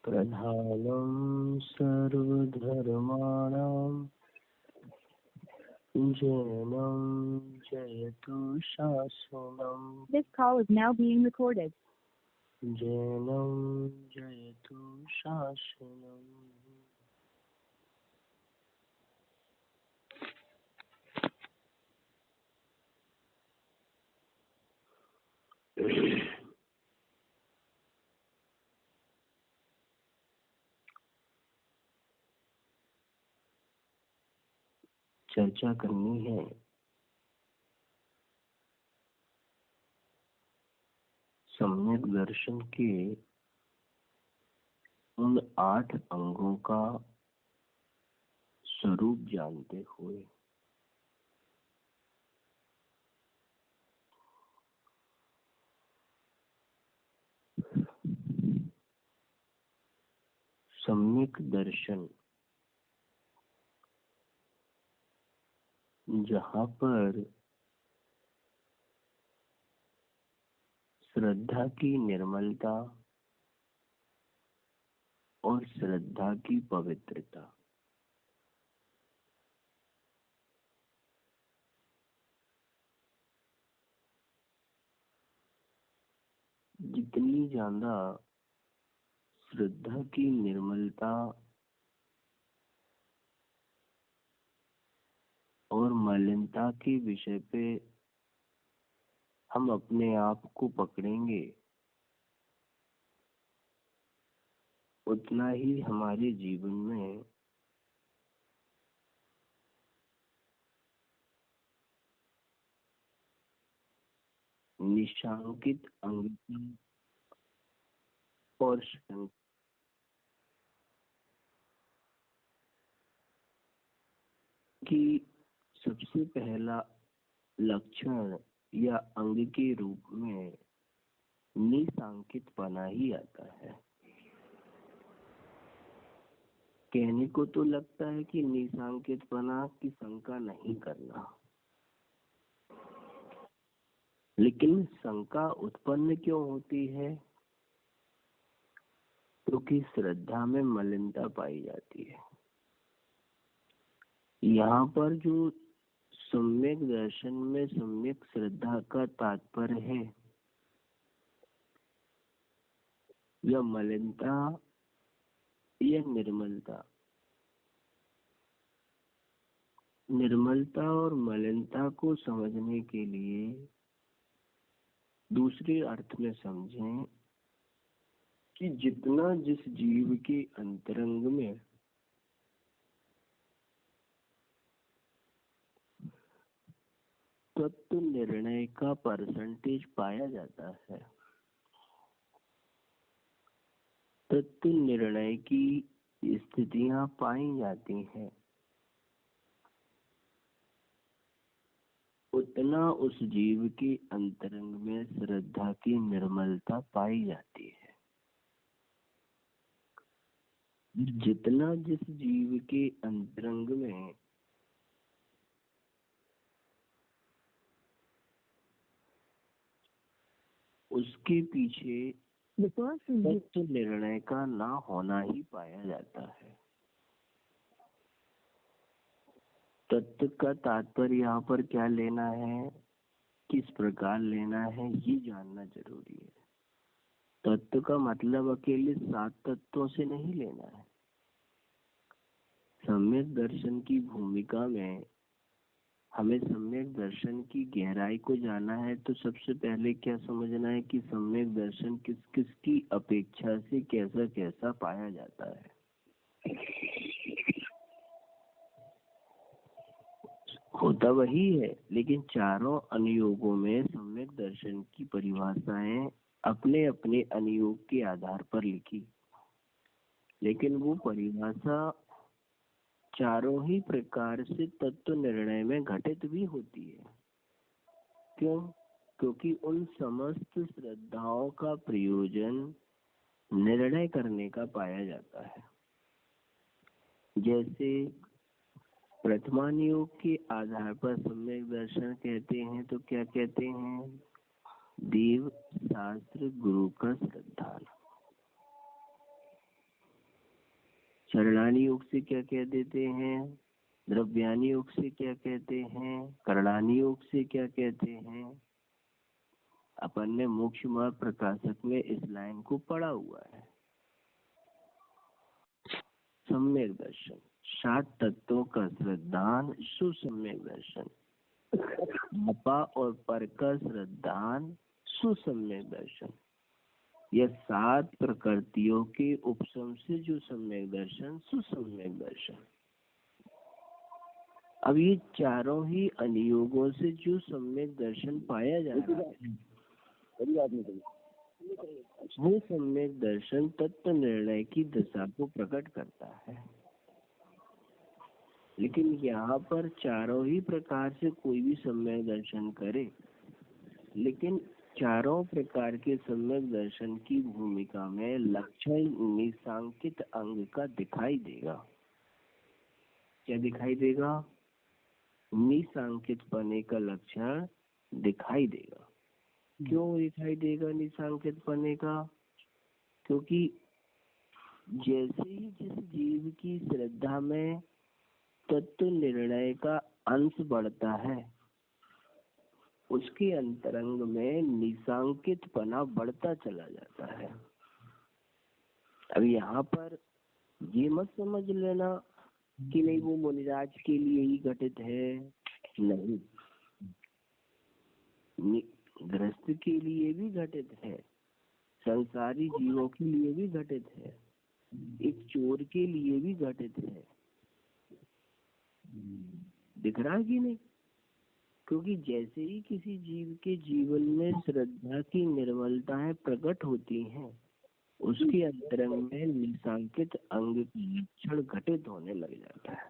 प्रधानं सर्वधर्माणां जैनं जयतु शासनम्। This call is now being recorded. जैनं जयतु शासनम्। चर्चा करनी है सम्यक दर्शन के उन 8 अंगों का स्वरूप जानते हुए सम्यक दर्शन जहाँ पर श्रद्धा की निर्मलता और श्रद्धा की पवित्रता जितनी ज्यादा श्रद्धा की निर्मलता और मलिनता के विषय पे हम अपने आप को पकड़ेंगे, उतना ही हमारे जीवन में निशांकित अंगता और की सबसे पहला लक्षण या अंग के रूप में निशांकित पना ही आता है। कहने को तो लगता है कि निशांकित पना की शंका नहीं करना, लेकिन शंका उत्पन्न क्यों होती है? क्योंकि श्रद्धा में मलिनता पाई जाती है। यहाँ पर जो सम्यक दर्शन में सम्यक श्रद्धा का तात्पर्य है, यह मलिनता या निर्मलता। निर्मलता और मलिनता को समझने के लिए दूसरे अर्थ में समझें कि जितना जिस जीव के अंतरंग में तत्व निर्णय का परसेंटेज पाया जाता है, तत्व निर्णय की स्थितियां पाई जाती हैं, उतना उस जीव के अंतरंग में श्रद्धा की निर्मलता पाई जाती है। जितना जिस जीव के अंतरंग में उसके पीछे तत्व निर्णय का ना होना ही पाया जाता है। तत्व का तात्पर्य यहाँ पर क्या लेना है, किस प्रकार लेना है, ये जानना जरूरी है। तत्व का मतलब अकेले 7 तत्वों से नहीं लेना है। सम्यक दर्शन की भूमिका में हमें सम्यक दर्शन की गहराई को जानना है, तो सबसे पहले क्या समझना है कि सम्यक दर्शन किस किस की अपेक्षा से कैसा कैसा पाया जाता है। होता वही है, लेकिन चारों अनुयोगों में सम्यक दर्शन की परिभाषाएं अपने अपने अनुयोग के आधार पर लिखी, लेकिन वो परिभाषा चारों ही प्रकार से तत्व निर्णय में घटित भी होती है। क्यों? क्योंकि उन समस्त श्रद्धाओं का प्रयोजन निर्णय करने का पाया जाता है। जैसे प्रथमानुयोग के आधार पर सम्यक दर्शन कहते हैं तो क्या कहते हैं? देव शास्त्र गुरु का श्रद्धा। सरलानी योग से क्या कह देते हैं, द्रव्यानी योग से क्या कहते हैं, करणानी योग से क्या कहते हैं। अपन ने मोक्ष मार्ग प्रकाशक में इस लाइन को पढ़ा हुआ है। सम्यक दर्शन, 7 तत्वों का श्रद्धान सुसम्यक दर्शन, आपा और पर का श्रद्धान सुसम्यक दर्शन। यह 7 प्रकृतियों के उपशम से जो सम्यक दर्शन सुसम्यक दर्शन। अब ये चारों ही अनुयोगों से जो सम्यक दर्शन पाया जा रहा है, वो सम्यक दर्शन तत्व निर्णय की दशा को प्रकट करता है। लेकिन यहाँ पर चारों ही प्रकार से कोई भी सम्यक दर्शन करे, लेकिन चारों प्रकार के सम्यक दर्शन की भूमिका में लक्षण निशांकित अंग का दिखाई देगा। क्या दिखाई देगा? निशांकित पने का लक्षण दिखाई देगा। क्यों दिखाई देगा निशांकित पने का? क्योंकि जैसे ही जिस जीव की श्रद्धा में तत्व निर्णय का अंश बढ़ता है, उसके अंतरंग में निशांकित पना बढ़ता चला जाता है। अब यहाँ पर ये मत समझ लेना कि नहीं वो मुनिराज के लिए ही घटित है, नहीं, गृहस्थ के लिए भी घटित है, संसारी जीवों के लिए भी घटित है, एक चोर के लिए भी घटित है। दिख रहा कि नहीं? क्योंकि जैसे ही किसी जीव के जीवन में श्रद्धा की निर्मलताएं प्रकट होती हैं, उसके अंतरंग में निशांकित अंग की लक्षण घटित होने लग जाता है।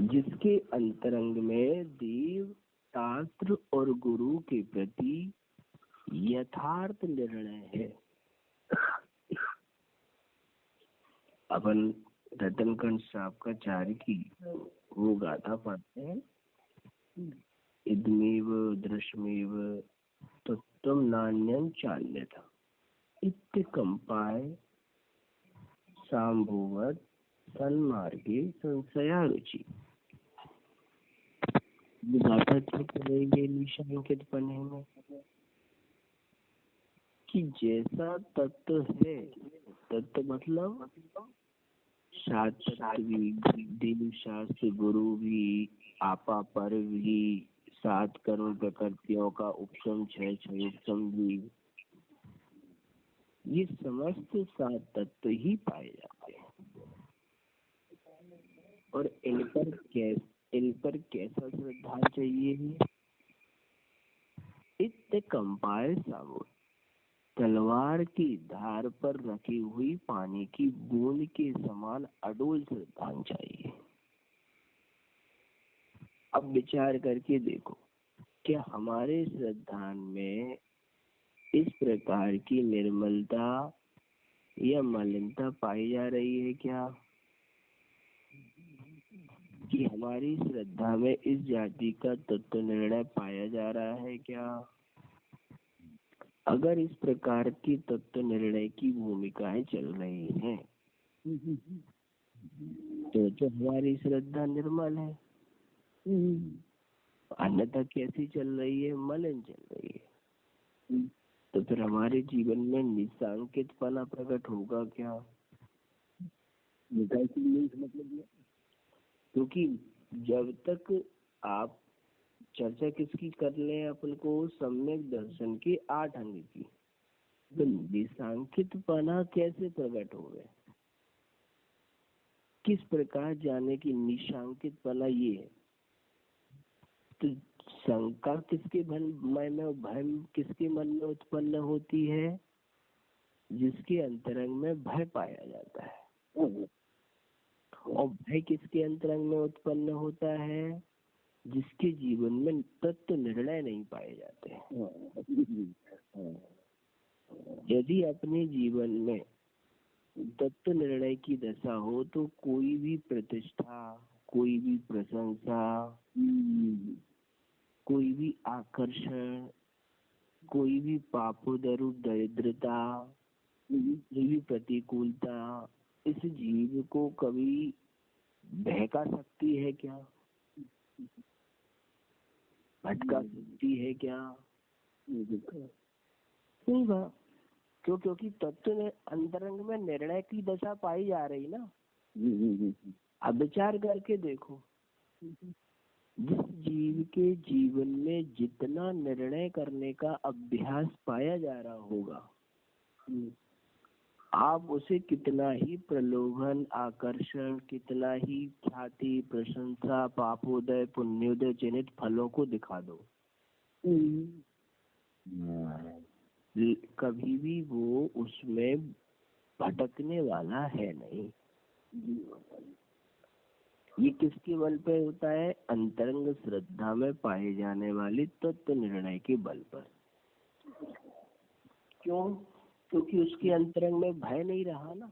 जिसके अंतरंग में देव, शास्त्र और गुरु के प्रति यथार्थ निर्णय है। अपन रतनखंड साहब का चार्य की वो गाथा पढ़ते हैं, इदमेव दृश्यमेव तत्त्वं नान्यं चान्यथा इत्य कंपाय सांभुवत् सन्मार्गे संशया रुचि। गाथा क्या करेंगे निशांकित पने में कि जैसा तत्व है, तत्व मतलब शास्त्र भी, देव शास्त्र गुरु भी, आपा पर भी, 7 कर्म प्रकृतियों का उपशम 6 उपशम भी, ये समस्त 7 तत्व ही पाए जाते हैं। और इन पर कैसा श्रद्धा चाहिए? इत्य कंपाय सावुत, तलवार की धार पर रखी हुई पानी की बूंद के समान अडोल श्रद्धा चाहिए। अब विचार करके देखो, क्या हमारे श्रद्धा में इस प्रकार की निर्मलता या मलिनता पाई जा रही है क्या? कि हमारी श्रद्धा में इस जाति का तत्व निर्णय पाया जा रहा है क्या? अगर इस प्रकार की तत्व निर्णय की भूमिकाएं चल रही हैं, तो हमारी श्रद्धा निर्मल है। अन्यथा कैसी चल रही है? मलिन चल रही है। तो फिर हमारे जीवन में निशांकित पना प्रकट होगा क्या? मतलब क्योंकि जब तक आप चर्चा किसकी कर ले अपन को, सम्यक दर्शन के 8 अंग की, तो निशांकित पना कैसे प्रकट हो गए? किस प्रकार जाने की निशांकित पना ये है? तो शंका किसके भय किसके मन में उत्पन्न होती है? जिसके अंतरंग में भय पाया जाता है। और भय किसके अंतरंग में उत्पन्न होता है? जिसके जीवन में तत्व निर्णय नहीं पाए जाते। यदि अपने जीवन में तत्व निर्णय की दशा हो, तो कोई भी प्रतिष्ठा, कोई भी प्रशंसा, कोई भी आकर्षण, कोई भी पापोदरूप दरिद्रता, कोई भी प्रतिकूलता इस जीव को कभी बहका सकती है क्या, भटका सकती है क्या? नहीं बा क्यों? क्योंकि तत्व ने अंतरंग में निर्णय की दशा पाई जा रही ना। अब विचार करके देखो, जिस जीव के जीवन में जितना निर्णय करने का अभ्यास पाया जा रहा होगा, आप उसे कितना ही प्रलोभन, आकर्षण, कितना ही ख्याति, प्रशंसा, पापोदय, पुण्योदय जनित फलों को दिखा दो, कभी भी वो उसमें भटकने वाला है नहीं। ये किसके बल पे होता है? अंतरंग श्रद्धा में पाए जाने वाली तत्व निर्णय के बल पर। क्यों? क्योंकि उसके अंतरंग में भय नहीं रहा ना,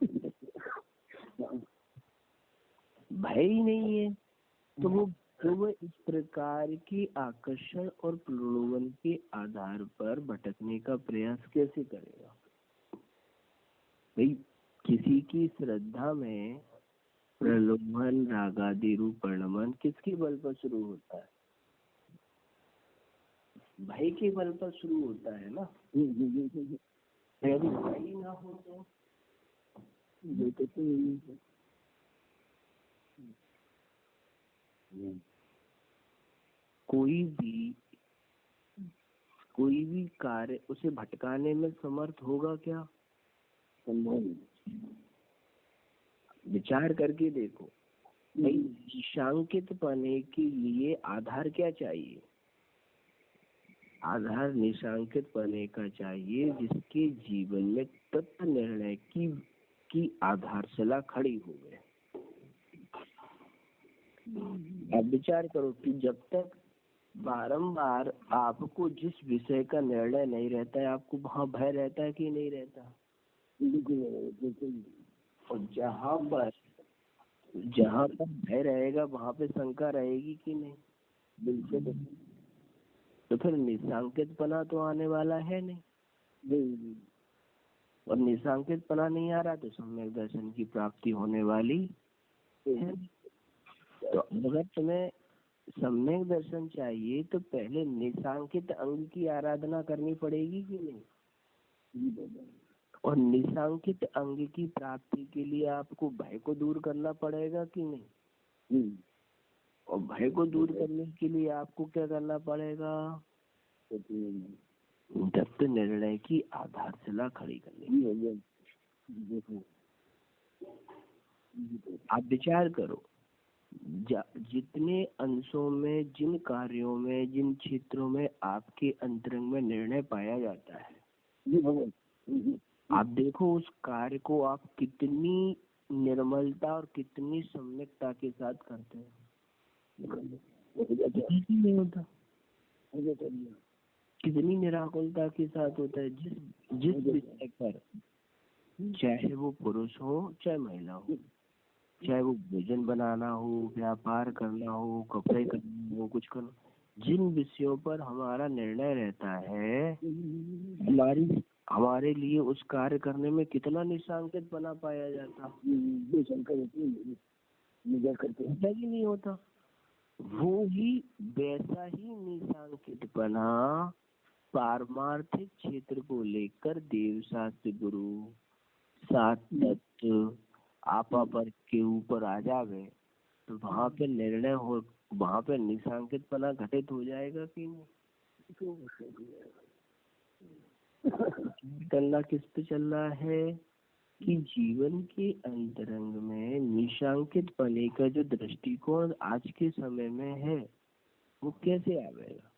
भय ही नहीं है, तो वो इस प्रकार की आकर्षण और प्रलोभन के आधार पर भटकने का प्रयास कैसे करेगा? भाई, किसी की श्रद्धा में प्रलोभन, रागादि रूप परिणमन किसके बल पर शुरू होता है? भय के बल पर शुरू होता है ना। यदि भय ना हो तो कोई भी कार्य उसे भटकाने में समर्थ होगा क्या? विचार करके देखो भाई, निशांकित पने के लिए आधार क्या चाहिए? आधार निशांकित पने का चाहिए जिसके जीवन में तत्व निर्णय की आधारशिला खड़ी हो गए। अब विचार करो कि जब तक बारंबार आपको जिस विषय का निर्णय नहीं रहता है, आपको वहाँ भय रहता है कि नहीं रहता? और जहाँ पर भय रहेगा वहाँ पे शंका रहेगी कि नहीं? बिल्कुल। तो फिर निशांकित पना तो आने वाला है नहीं, और निशांकित पना नहीं आ रहा तो सम्यक दर्शन की प्राप्ति होने वाली है। तो अगर तुम्हें सम्यक दर्शन चाहिए तो पहले निशांकित अंग की आराधना करनी पड़ेगी कि नहीं? और निशांकित अंग की प्राप्ति के लिए आपको भय को दूर करना पड़ेगा कि नहीं? और भय को दूर करने के लिए आपको क्या करना पड़ेगा? तत्व निर्णय की आधारशिला खड़ी करनी। आप विचार करो, जितने अंशों में, जिन कार्यों में, जिन क्षेत्रों में आपके अंतरंग में निर्णय पाया जाता है, आप देखो उस कार्य को आप कितनी निर्मलता और कितनी सम्यकता के साथ करते हैं। नहीं होता, कितनी निराकुलता के साथ होता है। जिस विषय पर, चाहे वो पुरुष हो चाहे महिला हो, चाहे वो भोजन बनाना हो, व्यापार करना हो, कपड़े करना हो, कुछ करना, जिन विषयों पर हमारा निर्णय रहता है, हमारे लिए उस कार्य करने में कितना निशांकित बना पाया जाता ही नहीं होता। वो ही वैसा ही निशांकित बना पारमार्थिक क्षेत्र को लेकर देव शास्त्र, गुरु, सात तत्व आपा पर के ऊपर आ जावे तो वहाँ पे निर्णय हो, वहाँ पे निशांकित पना घटित हो जाएगा कि नहीं? करना किस पे चल रहा है कि जीवन के अंतरंग में निशांकित पने का जो दृष्टिकोण आज के समय में है वो कैसे आवेगा?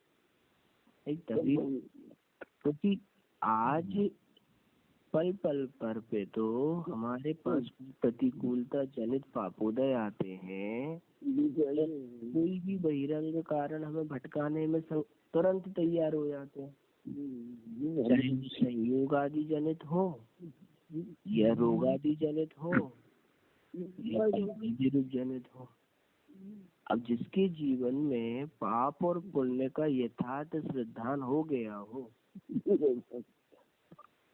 तभी क्योंकि आज पल पल पर पे तो हमारे पास प्रतिकूलता जनित पापोदय आते हैं। कोई भी बहिरंग कारण हमें भटकाने में तुरंत तैयार हो जाते हैं, चाहे संयोग आदि जनित हो या रोग आदि जनित हो या रूप जनित हो। अब जिसके जीवन में पाप और पुण्य का यथार्थ श्रद्धान हो गया हो,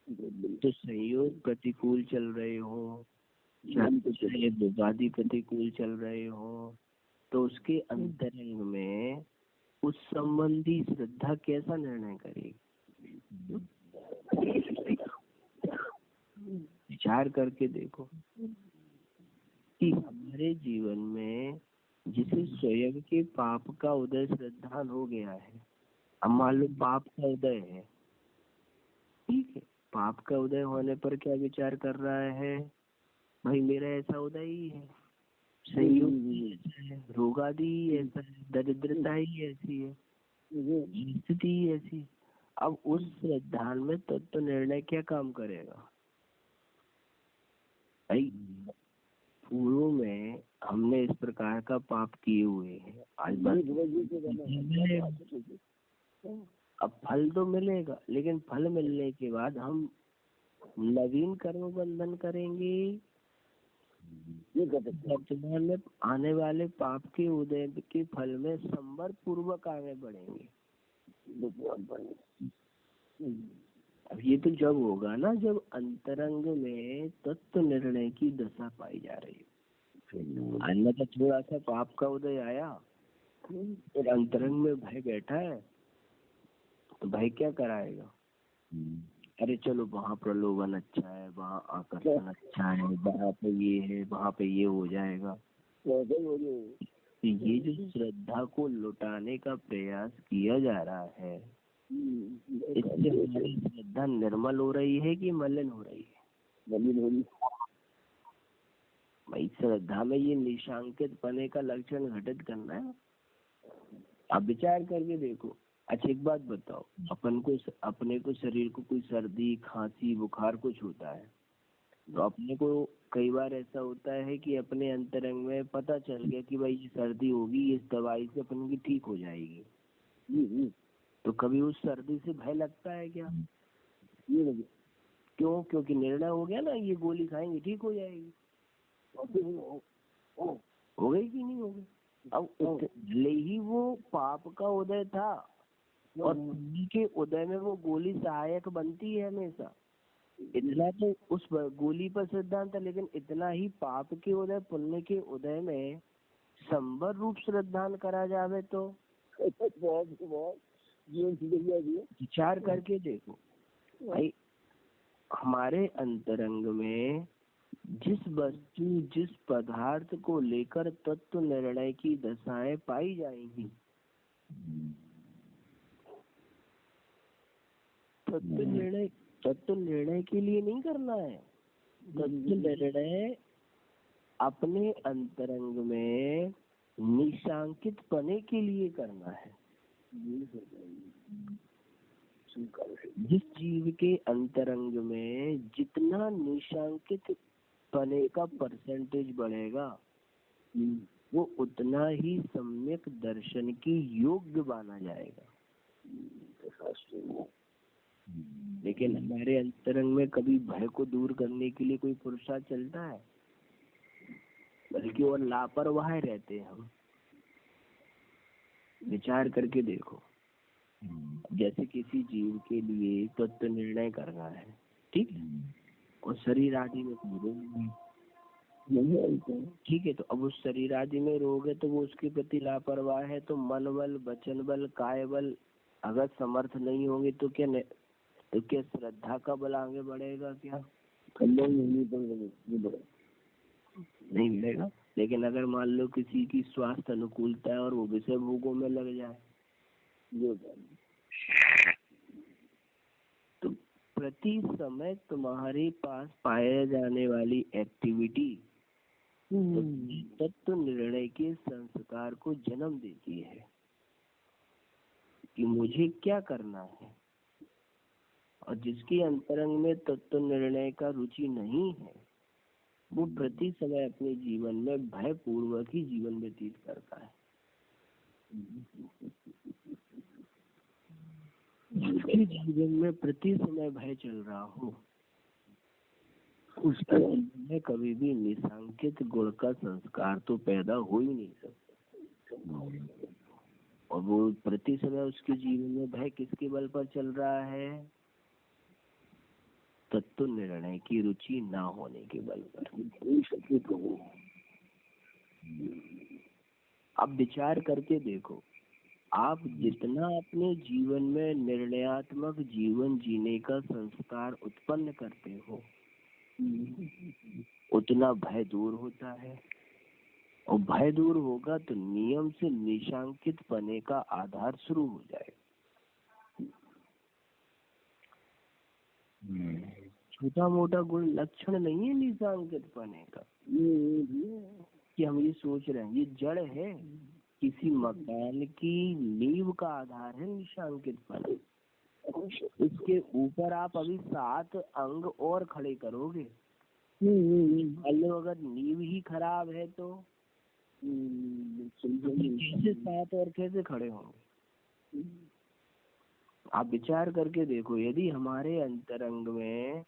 तो संयोग प्रतिकूल चल रहे हो, चाहे विवादी प्रतिकूल चल रहे हो, तो उसके अंतरंग में उस संबंधी श्रद्धा कैसा निर्णय करेगी? विचार करके देखो कि हमारे जीवन में जिसे स्वयं के पाप का उदय श्रद्धान हो गया है, अब मान लो पाप का उदय है, ठीक है, पाप का उदय होने पर क्या विचार कर रहा है? भाई मेरा ऐसा उदय ही है, संयोग ही ऐसा है, रोग आदि ही ऐसा है, दरिद्रता ही ऐसी है, स्थिति ही ऐसी है। अब उस श्रद्धान में तत्व निर्णय क्या काम करेगा? भाई पूर्व में हमने इस प्रकार का पाप किए हुए हैं, आज अब फल तो मिलेगा, लेकिन फल मिलने के बाद हम नवीन कर्म बंधन करेंगे, वर्तमान में आने वाले पाप के उदय के फल में संवर पूर्वक आगे बढ़ेंगे। अब ये तो जब होगा ना, जब अंतरंग में तत्व निर्णय की दशा पाई जा रही है। अन्यथा थोड़ा सा पाप का उदय आया और अंतरंग में भय बैठा है, तो भय क्या कराएगा? अरे चलो वहाँ प्रलोभन अच्छा है, वहाँ आकर्षण अच्छा है, वहाँ पे ये है, वहाँ पे ये हो जाएगा। तो ये जो श्रद्धा को लुटाने का प्रयास किया जा रहा है, इससे हमारी श्रद्धा निर्मल हो रही है कि मलिन हो रही है? मलिन हो रही है। भाई श्रद्धा में ये निशांकित पने का लक्षण घटित करना है। आप विचार करके देखो। अच्छा एक बात बताओ, अपने को शरीर को कोई सर्दी खांसी बुखार कुछ होता है, तो अपने को कई बार ऐसा होता है कि अपने अंतरंग में पता चल गया कि भाई ये सर्दी होगी, इस दवाई से अपन की ठीक हो जाएगी, तो कभी उस सर्दी से भय लगता है क्या? क्यों? क्योंकि निर्णय हो गया ना, ये गोली खाएंगे ठीक हो जाएगी। हो गई कि नहीं हो गई? अब भले ही वो पाप का उदय था और पुण्य के उदय में वो गोली सहायक बनती है हमेशा, इतना तो उस गोली पर सिद्धांत है, लेकिन इतना ही पाप के उदय पुण्य के उदय में संबर रूप श्रद्धान करा जावे तो विचार करके देखो भाई, हमारे अंतरंग में जिस वस्तु जिस पदार्थ को लेकर तत्व निर्णय की दशाएं पाई जाएंगी, तत्व निर्णय के लिए नहीं करना है। तत्व निर्णय अपने अंतरंग में निशांकित पने के लिए करना है। जिस जीव के अंतरंग में जितना निशांकित पने का परसेंटेज बढ़ेगा, वो उतना ही सम्यक दर्शन की योग्य माना जाएगा। लेकिन हमारे अंतरंग में कभी भय को दूर करने के लिए कोई पुरुषार्थ चलता है? बल्कि और लापरवाह रहते हैं हम। विचार करके देखो, जैसे किसी जीव के लिए तत्व निर्णय करना है, ठीक है, और शरीर आदि में कोई रोग नहीं, ठीक है, तो अब उस शरीर आदि में रोग है तो वो उसके प्रति लापरवाह है, तो मन बल वचन बल काय बल अगर समर्थ नहीं होंगे तो क्या श्रद्धा का बल आगे बढ़ेगा? क्या नहीं मिलेगा। लेकिन अगर मान लो किसी की स्वास्थ्य अनुकूलता है और वो विषय भोगों में लग जाए, तो प्रति समय तुम्हारे पास पाए जाने वाली एक्टिविटी तत्व निर्णय के संस्कार को जन्म देती है कि मुझे क्या करना है। और जिसके अंतरंग में तत्व निर्णय का रुचि नहीं है, वो प्रति समय अपने जीवन में भय पूर्वक ही जीवन व्यतीत करता है। जिसके जीवन में प्रति समय भय चल रहा हो, उसके जीवन में कभी भी निशांकित गुण का संस्कार तो पैदा हो ही नहीं सकता। और वो प्रति समय उसके जीवन में भय किसके बल पर चल रहा है? तत्व निर्णय की रुचि ना होने के बल पर। अब विचार करके देखो, आप जितना अपने जीवन में निर्णयात्मक जीवन जीने का संस्कार उत्पन्न करते हो, उतना भय दूर होता है, और भय दूर होगा तो नियम से निशांकित पने का आधार शुरू हो जाएगा। छोटा मोटा गुण लक्षण नहीं है निशांकित पने का, कि हम ये सोच रहे हैं ये जड़ है, किसी मकान की नींव का आधार है निशांकित पना। इसके ऊपर आप अभी 7 अंग और खड़े करोगे, अगर नींव ही खराब है तो कैसे 7 और कैसे खड़े होंगे? आप विचार करके देखो, यदि हमारे अंतरंग में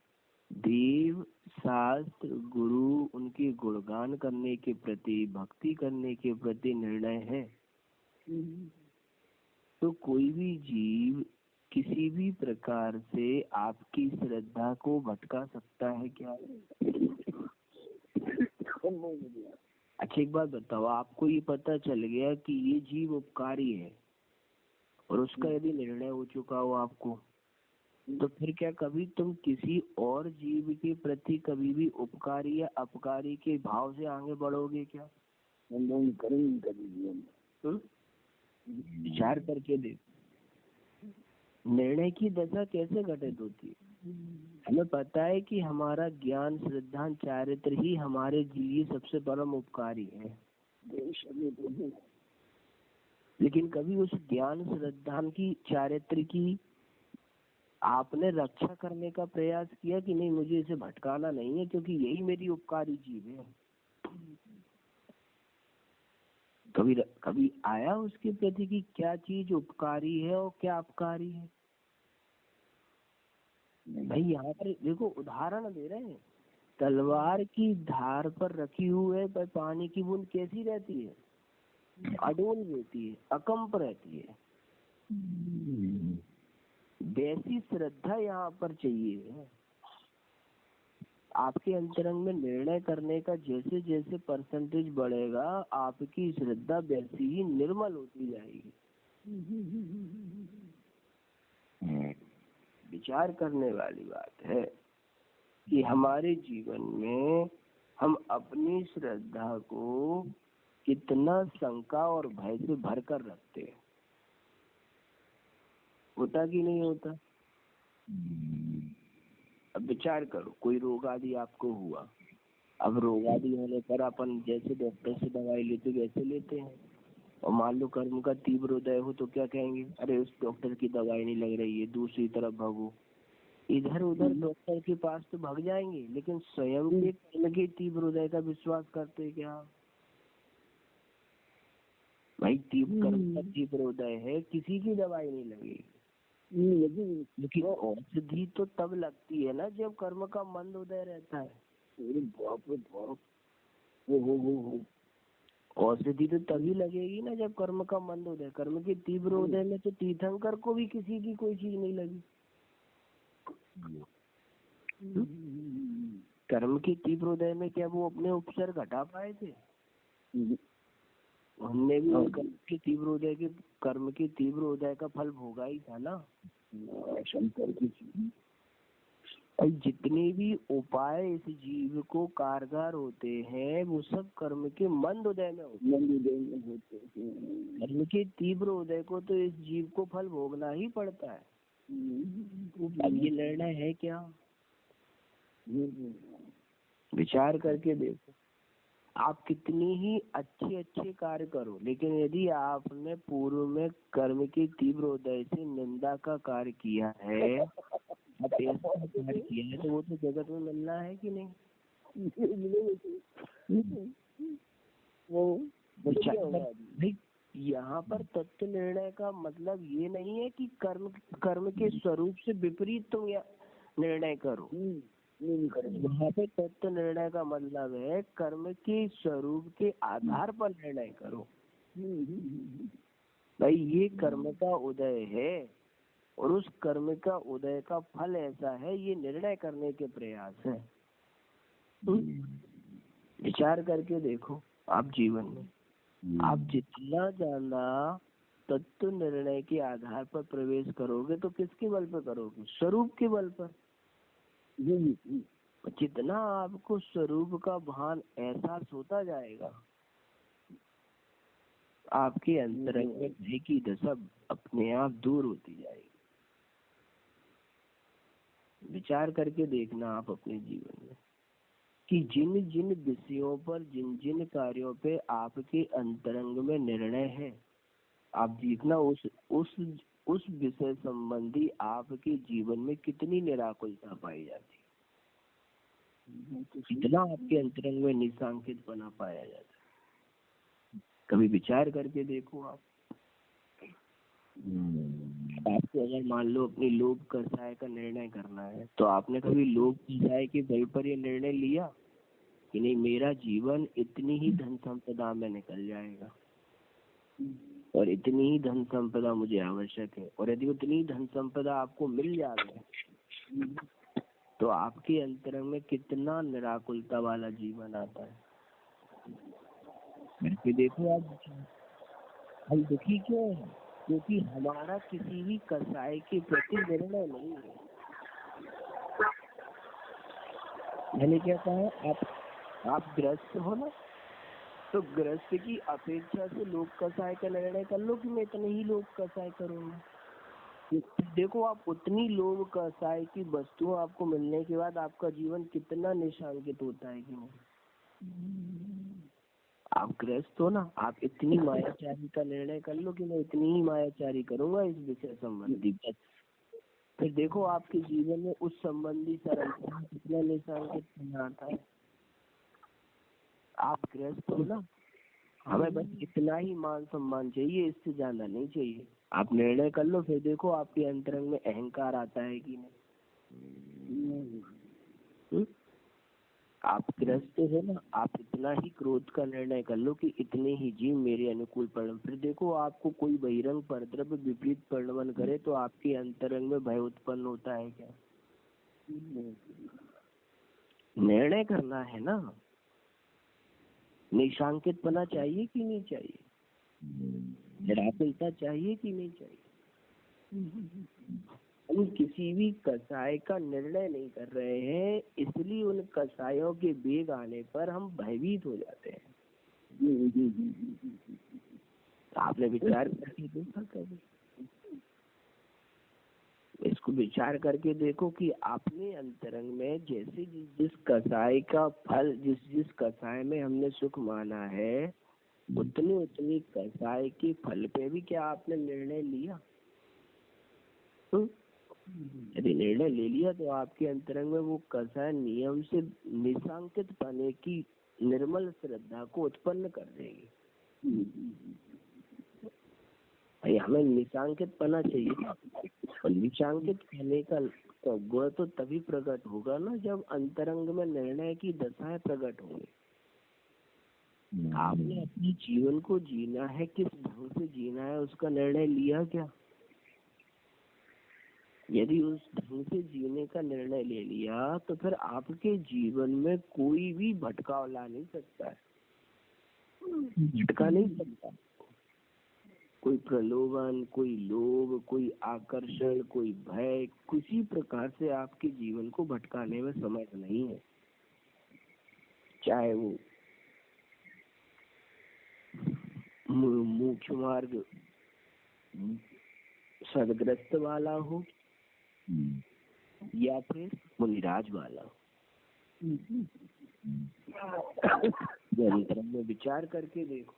देव, शास्त्र, गुरु, उनके गुणगान करने के प्रति, भक्ति करने के प्रति निर्णय है, तो कोई भी जीव किसी भी प्रकार से आपकी श्रद्धा को भटका सकता है क्या? अच्छा एक बात बताओ, आपको ये पता चल गया कि ये जीव उपकारी है और उसका यदि निर्णय हो चुका हो आपको, तो फिर क्या कभी तुम किसी और जीव के प्रति कभी भी उपकारी या अपकारी के भाव से आगे बढ़ोगे क्या? करेंगे कभी? विचार करके देखो, निर्णय की दशा कैसे घटित होती है। हमें पता है कि हमारा ज्ञान, श्रद्धा, चारित्र ही हमारे लिए सबसे परम उपकारी है, लेकिन कभी उस ज्ञान, श्रद्धा की, चारित्र की आपने रक्षा करने का प्रयास किया कि नहीं, मुझे इसे भटकाना नहीं है क्योंकि यही मेरी उपकारी जीव है? कभी आया उसके प्रति कि क्या चीज उपकारी है और क्या अपकारी है? भाई यहाँ पर देखो, उदाहरण दे रहे हैं, तलवार की धार पर रखी हुई पर पानी की बूंद कैसी रहती है? अडोल रहती है, अकंप रहती है। वैसी श्रद्धा यहाँ पर चाहिए। आपके अंतरंग में निर्णय करने का जैसे जैसे परसेंटेज बढ़ेगा, आपकी श्रद्धा वैसी ही निर्मल होती जाएगी। विचार करने वाली बात है कि हमारे जीवन में हम अपनी श्रद्धा को कितना शंका और भय से भर कर रखते हैं। होता कि नहीं होता? अब विचार करो, कोई रोग आदि आपको हुआ, अब रोग आदि होने पर अपन जैसे डॉक्टर से दवाई लेते वैसे लेते हैं, और मान लो कर्म का तीव्र उदय हो तो क्या कहेंगे? अरे उस डॉक्टर की दवाई नहीं लग रही है, दूसरी तरफ भागो। इधर उधर डॉक्टर के पास तो भाग जाएंगे, लेकिन स्वयं के कर्म के तीव्र उदय का विश्वास करते क्या? भाई कर्म का तीव्र उदय है, किसी की दवाई नहीं लगेगी, लेकिन औषधि तो तब लगती है ना जब कर्म का मंद उदय रहता है। औषधि तो तभी लगेगी ना जब कर्म का मंद उदय। कर्म के तीव्र उदय में तो तीर्थंकर को भी किसी की कोई चीज नहीं लगी। कर्म के तीव्र उदय में क्या वो अपने उपसर घटा पाए थे? हमने भी कर्म के तीव्र उदय का फल भोगा ही था ना। शंकर की और जितने भी उपाय इस जीव को कारगर होते हैं वो सब कर्म के मंद उदय में होते हैं। कर्म के तीव्र उदय को तो इस जीव को फल भोगना ही पड़ता है। अब ये निर्णय है क्या? विचार करके देखो, आप कितनी ही अच्छे कार्य करो, लेकिन यदि आपने पूर्व में कर्म के तीव्र उदय से निंदा का कार्य किया है, कार्य किया है, तो वो तो जगत में मिलना है कि नहीं? भाई यहाँ पर तत्व निर्णय का मतलब ये नहीं है कि कर्म के स्वरूप से विपरीत तुम निर्णय करो। वहाँ पे तत्व निर्णय का मतलब है कर्म के स्वरूप के आधार पर निर्णय करो। भाई ये कर्म का उदय है, और उस कर्म का उदय का फल ऐसा है, ये निर्णय करने के प्रयास है। विचार करके देखो, आप जीवन में आप जितना ज्यादा तत्व निर्णय के आधार पर प्रवेश करोगे तो किसके बल पर करोगे? स्वरूप के बल पर। जितना आपको स्वरूप का भान एहसास होता जाएगा, आपके अंतरंग में भय की दशा अपने आप दूर होती जाएगी। विचार करके देखना आप अपने जीवन में कि जिन जिन विषयों पर, जिन जिन कार्यों पे आपके अंतरंग में निर्णय है, आप देखना उस विषय संबंधी आपके जीवन में कितनी निराकुलता पाई जाती है, कितना आपके अंतरंग में निशांकित बना पाया जाता है। कभी विचार करके देखो आप। आपको अगर मान लो अपनी लोभ कसाय का निर्णय करना है, तो आपने कभी लोभ कसाय के बल पर ये निर्णय लिया कि नहीं, मेरा जीवन इतनी ही धन संपदा में निकल जाएगा और इतनी ही धन संपदा मुझे आवश्यक है, और यदि उतनी धन संपदा आपको मिल जाए तो आपके अंतरंग में कितना निराकुलता वाला जीवन आता है। करके देखो आप। हम दुखी क्यों है? क्योंकि हमारा किसी भी कसाई के प्रति निर्णय नहीं है। मैंने क्या कहा, आप ग्रस्त हो ना, तो ग्रस्त की अपेक्षा से लोग कसाय का निर्णय कर लो कि मैं इतने ही लोग कसाय करूंगा। देखो आप उतनी लोग कसाय की वस्तुओं आपको मिलने के बाद आपका जीवन कितना निशांकित होता है कि नहीं। आप ग्रस्त हो ना, आप इतनी मायाचारी का निर्णय कर लो कि मैं इतनी ही मायाचारी करूंगा इस विषय संबंधी, बस। फिर देखो आपके जीवन में उस संबंधी सरलता कितना निशांकित आता है। आप ग्रस्त हो ना, हमें बस इतना ही मान सम्मान चाहिए, इससे ज्यादा नहीं चाहिए। आप निर्णय कर लो, फिर देखो आपके अंतरंग में अहंकार आता है कि नहीं। आप ग्रस्त हो ना, आप इतना ही क्रोध का निर्णय कर लो कि इतने ही जीव मेरे अनुकूल परिणम। फिर देखो आपको कोई बहिरंग परद्रव्य विपरीत परिणमन करे तो आपके अंतरंग में भय उत्पन्न होता है क्या? निर्णय करना है ना, निशांकित पना चाहिए कि नहीं चाहिए, निराकुलता चाहिए कि नहीं चाहिए। हम किसी भी कसाय का निर्णय नहीं कर रहे हैं, इसलिए उन कसायों के वेग आने पर हम भयभीत हो जाते हैं। आपने विचार करके देखा कभी? इसको विचार करके देखो कि आपने अंतरंग में जैसे जिस कसाय का फल, जिस कसाय में हमने सुख माना है, उतनी कसाय के फल पे भी क्या आपने निर्णय लिया? यदि निर्णय ले लिया तो आपके अंतरंग में वो कसाय नियम से निशांकित पाने की निर्मल श्रद्धा को उत्पन्न कर देगी। भाई हमें निशांकित पना चाहिए, और निशांकित पने का गुण तो तभी प्रकट होगा ना जब अंतरंग में निर्णय की दशाएं प्रकट होंगी। आपने अपने जीवन को जीना है, किस ढंग से जीना है उसका निर्णय लिया क्या? यदि उस ढंग से जीने का निर्णय ले लिया तो फिर आपके जीवन में कोई भी भटकाव ला नहीं सकता है, भटका नहीं सकता। कोई प्रलोभन, कोई लोभ, कोई आकर्षण, कोई भय, किसी प्रकार से आपके जीवन को भटकाने में समर्थ नहीं है। चाहे वो मोक्ष मार्ग सदग्रस्त वाला हो या फिर मुनिराज वाला हो। में विचार करके देखो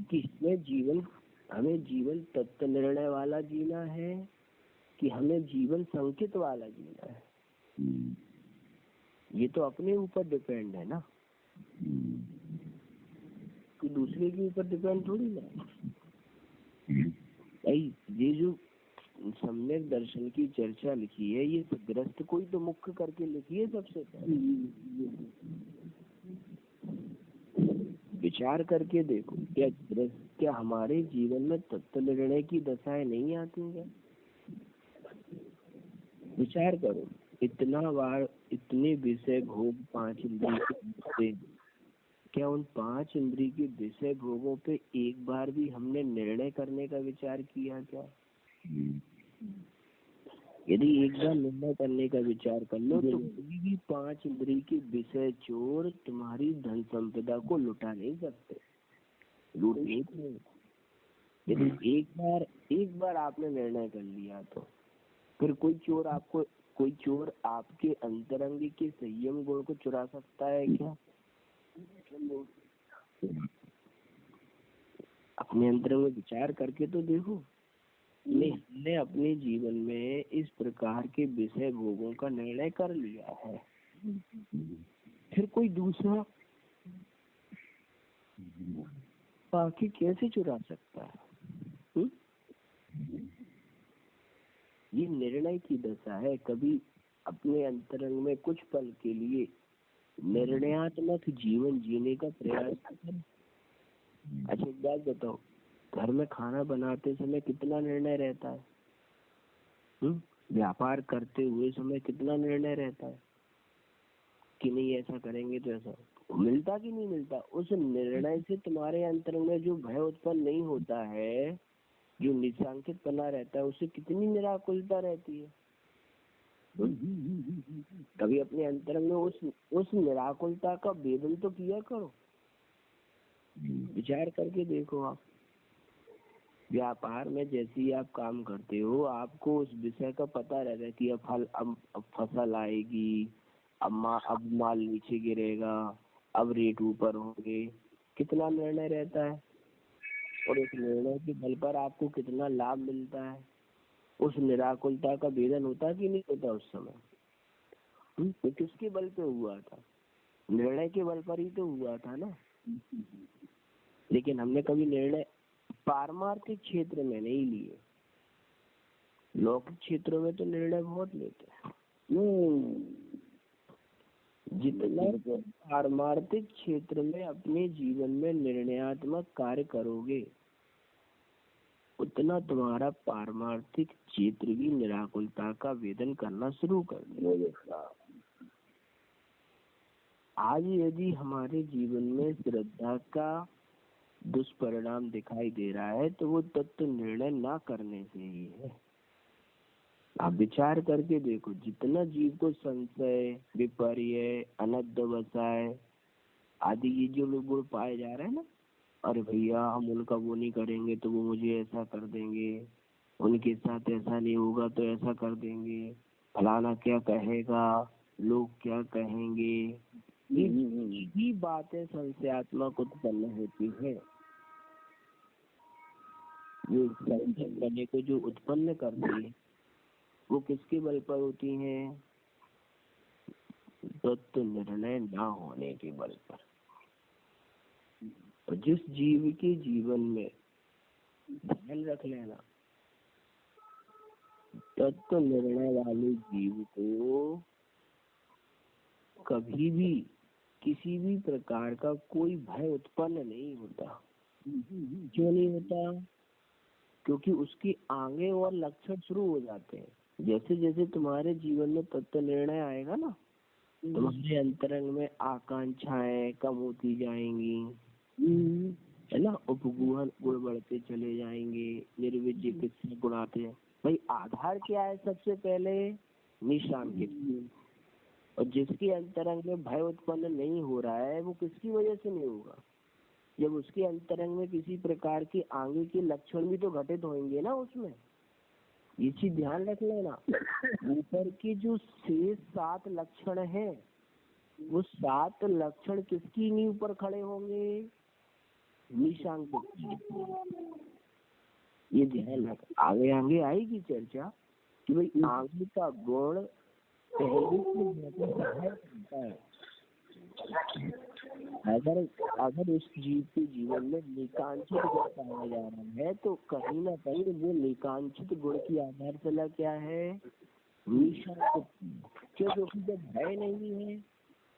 कि इसमें जीवन, हमें जीवन तत्व निर्णय वाला जीना है कि हमें जीवन संकित वाला जीना है। ये तो अपने ऊपर डिपेंड है ना, कि दूसरे के ऊपर डिपेंड थोड़ी ना। भाई ये जो सम्यक दर्शन की चर्चा लिखी है, ये ग्रस्त कोई तो मुख्य करके लिखी है सबसे पहले। विचार करके देखो, क्या हमारे जीवन में तत्व निर्णय की दशाएं नहीं आती क्या? विचार करो, इतना बार इतने विषय भोग 5 इंद्रिय के, क्या उन 5 इंद्रिय के विषय भोगों पे एक बार भी हमने निर्णय करने का विचार किया क्या? यदि एक बार निर्णय करने का विचार कर लो तो कभी भी 5 इंद्रिय के विषय चोर तुम्हारी धन संपदा को लुटा नहीं सकते, लूट नहीं सकते। यदि एक बार आपने निर्णय कर लिया तो फिर कोई चोर आपके अंतरंग के संयम गुण को चुरा सकता है क्या? अपने अंतरंग में विचार करके तो देखो, हमने अपने जीवन में इस प्रकार के विषय भोगों का निर्णय कर लिया है, फिर कोई दूसरा बाकी कैसे चुरा सकता है? ये निर्णय की दशा है। कभी अपने अंतरंग में कुछ पल के लिए निर्णयात्मक जीवन जीने का प्रयास करें। अच्छा एक बात बताओ, घर में खाना बनाते समय कितना निर्णय रहता है? व्यापार करते हुए समय कितना निर्णय रहता है कि नहीं ऐसा करेंगे तो ऐसा मिलता कि नहीं मिलता? उस निर्णय से तुम्हारे अंतरंग में जो भय उत्पन्न नहीं होता है, जो निशांकित बना रहता है, उससे कितनी निराकुलता रहती है। कभी अपने अंतरंग में उस निराकुलता का वेदन तो किया करो। विचार करके देखो, आप व्यापार में जैसे ही आप काम करते हो, आपको उस विषय का पता रहता है कि अब फसल आएगी, अब माल नीचे गिरेगा, अब रेट ऊपर होंगे, कितना निर्णय रहता है और उस निर्णय के बल पर आपको कितना लाभ मिलता है। उस निराकुलता का भेदन होता कि नहीं होता उस समय? तो किसके बल पे हुआ था? निर्णय के बल पर ही तो हुआ था ना। लेकिन हमने कभी निर्णय पारमार्थिक क्षेत्र में नहीं लिए, लौकिक क्षेत्रों में तो निर्णय बहुत लेते हैं। जितना पारमार्थिक क्षेत्र में अपने जीवन में निर्णयात्मक कार्य करोगे, उतना तुम्हारा पारमार्थिक क्षेत्र भी निराकुलता का वेदन करना शुरू कर देगा। आज यदि हमारे जीवन में श्रद्धा का दुष्परिणाम दिखाई दे रहा है तो वो तत्व निर्णय ना करने से ही है। आप विचार करके देखो, जितना जीव को संशय, विपर्य, अनद्धवसाय आदि ये जो लोग गुण पाए जा रहे हैं ना, अरे भैया हम उनका वो नहीं करेंगे तो वो मुझे ऐसा कर देंगे, उनके साथ ऐसा नहीं होगा तो ऐसा कर देंगे, फलाना क्या कहेगा, लोग क्या कहेंगे, ये बातें संशयात्मक उत्पन्न होती है। जो संशय करने को जो उत्पन्न करती है वो किसके बल पर होती हैं? तत्व निर्णय ना होने के बल पर। और जिस जीव के जीवन में ध्यान रख लेना, तत्व निर्णय वाले जीव को कभी भी किसी भी प्रकार का कोई भय उत्पन्न नहीं होता। क्यों नहीं होता? क्योंकि उसके आगे और लक्षण शुरू हो जाते हैं। जैसे जैसे तुम्हारे जीवन में तत्व निर्णय आएगा ना, तुम्हारे अंतरंग में आकांक्षाएं कम होती जाएंगी, है ना, उपगुहन गुण बढ़ते चले जाएंगे, निर्विज्ञ किससे गुण आते हैं। भाई आधार क्या है? सबसे पहले निशांकित। और जिसके अंतरंग में भय उत्पन्न नहीं हो रहा है वो किसकी वजह से नहीं होगा? जब उसके अंतरंग में किसी प्रकार के आगे के लक्षण भी तो घटित होंगे ना उसमें। ये चीज ध्यान रख लेना। ऊपर के जो शेष 7 लक्षण हैं, वो 7 लक्षण किसकी नींव पर खड़े होंगे? निशांकित। ये ध्यान रख। आगे आगे आएगी चर्चा कि भाई आगे का गुण पहले से है। अगर उस जीव के जीवन में निकांक्षित गुण पाया जा रहा है तो कहीं ना कहीं वो निकांक्षित गुण की आधारशिला क्या है? निशांकित। क्योंकि जब भय नहीं है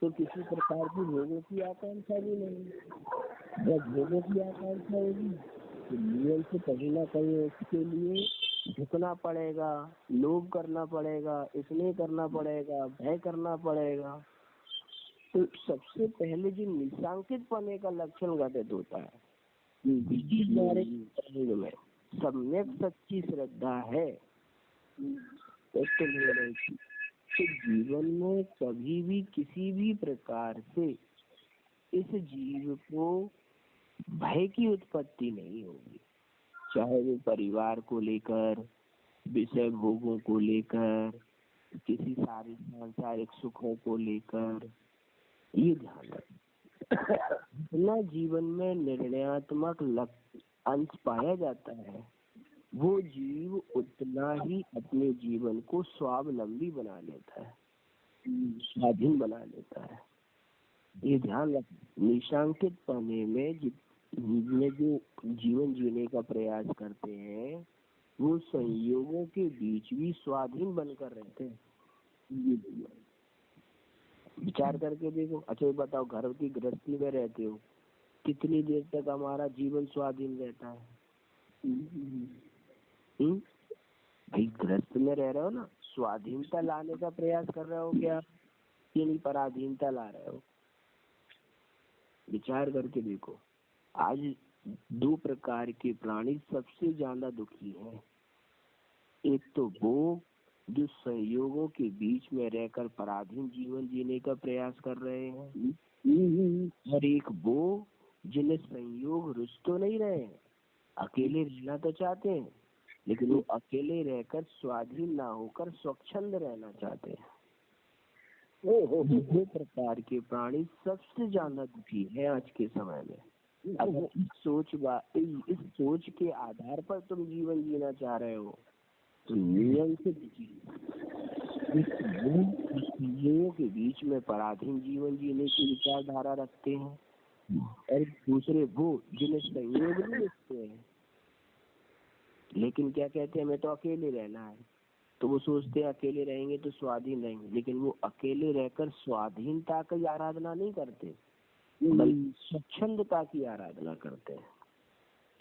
तो किसी प्रकार की भोगों की आकांक्षा भी नहीं। जब भोगों की आकांक्षा होगी तो जीवन से कहीं ना कहीं उसके लिए झुकना पड़ेगा, लोभ करना पड़ेगा, इसलिए करना पड़ेगा, भय करना पड़ेगा। तो सबसे पहले जो निशांकित पने का लक्षण घटित होता है, हमारे शरीर में सम्यक सच्ची श्रद्धा है तो जीवन में कभी भी किसी भी प्रकार से इस जीव को भय की उत्पत्ति नहीं होगी, चाहे वो परिवार को लेकर, विषय भोगों को लेकर, किसी सारी सांसारिक सुखों को लेकर। ये ध्यान रखना, जीवन में निर्णयात्मक अंश पाया जाता है, वो जीव उतना ही अपने जीवन को स्वावलंबी बना लेता है, स्वाधीन बना लेता है। ये ध्यान रख, निशांकित पने में जो जीवन जीने का प्रयास करते हैं वो संयोगों के बीच भी स्वाधीन बनकर रहते हैं। विचार करके देखो। अच्छा ये बताओ, घर की गृहस्थी में रहते हो, कितनी देर तक हमारा जीवन स्वाधीन रहता है? भाई गृहस्थ में रह रहे हो ना, स्वाधीनता लाने का प्रयास कर रहे हो क्या, कि नहीं पराधीनता ला रहे हो? विचार करके देखो। आज दो प्रकार के प्राणी सबसे ज्यादा दुखी हैं। एक तो वो जो संयोगों के बीच में रहकर पराधीन जीवन जीने का प्रयास कर रहे हैं, और एक वो जिन्हें संयोग रुच तो नहीं रहे हैं, अकेले रहना तो चाहते हैं, लेकिन वो अकेले रहकर स्वाधीन ना होकर स्वच्छंद रहना चाहते हैं। दो प्रकार के प्राणी सबसे ज्यादा दुखी है आज के समय में। अगर इस सोच के आधार पर तुम जीवन जीना चाह रहे हो तो नियम से संयोगों के बीच में पराधीन जीवन जीने की विचारधारा रखते हैं, और दूसरे वो जिन्हें संयोग नहीं रखते हैं, लेकिन क्या कहते हैं हमें तो अकेले रहना है। तो वो सोचते हैं अकेले रहेंगे तो स्वाधीन रहेंगे, लेकिन वो अकेले रहकर स्वाधीनता की आराधना नहीं करते, बल्कि स्वच्छंदता की आराधना करते हैं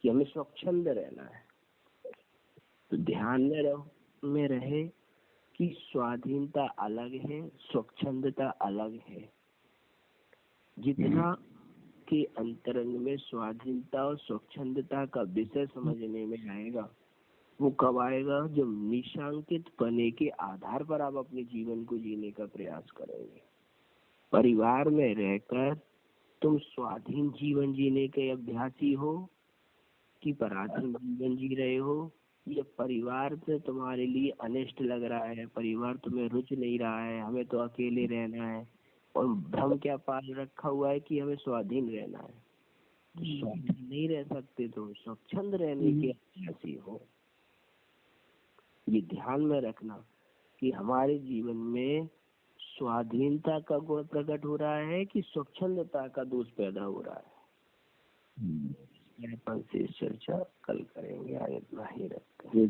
कि हमें स्वच्छंद रहना है। तो ध्यान में रहे कि स्वाधीनता अलग है, स्वच्छंदता अलग है। जितना के अंतरंग में स्वाधीनता और स्वच्छंदता का विषय समझने में आएगा, वो कब आएगा? जब निशांकित पने के आधार पर आप अपने जीवन को जीने का प्रयास करेंगे। परिवार में रहकर तुम स्वाधीन जीवन जीने के अभ्यासी हो कि पराधीन जीवन जी रहे हो, ये परिवार से तुम्हारे लिए अनिष्ट लग रहा है, परिवार तुम्हें रुच नहीं रहा है, हमें तो अकेले रहना है, और भ्रम क्या पाल रखा हुआ है कि हमें स्वाधीन रहना है। तो स्वाधीन नहीं रह सकते, तुम स्वच्छंद रहने के अभ्यासी हो। ये ध्यान में रखना कि हमारे जीवन में स्वाधीनता का गुण प्रकट हो रहा है कि स्वच्छंदता का दोष पैदा हो रहा है। अपन से चर्चा कल करेंगे, आज इतना ही रखते हैं।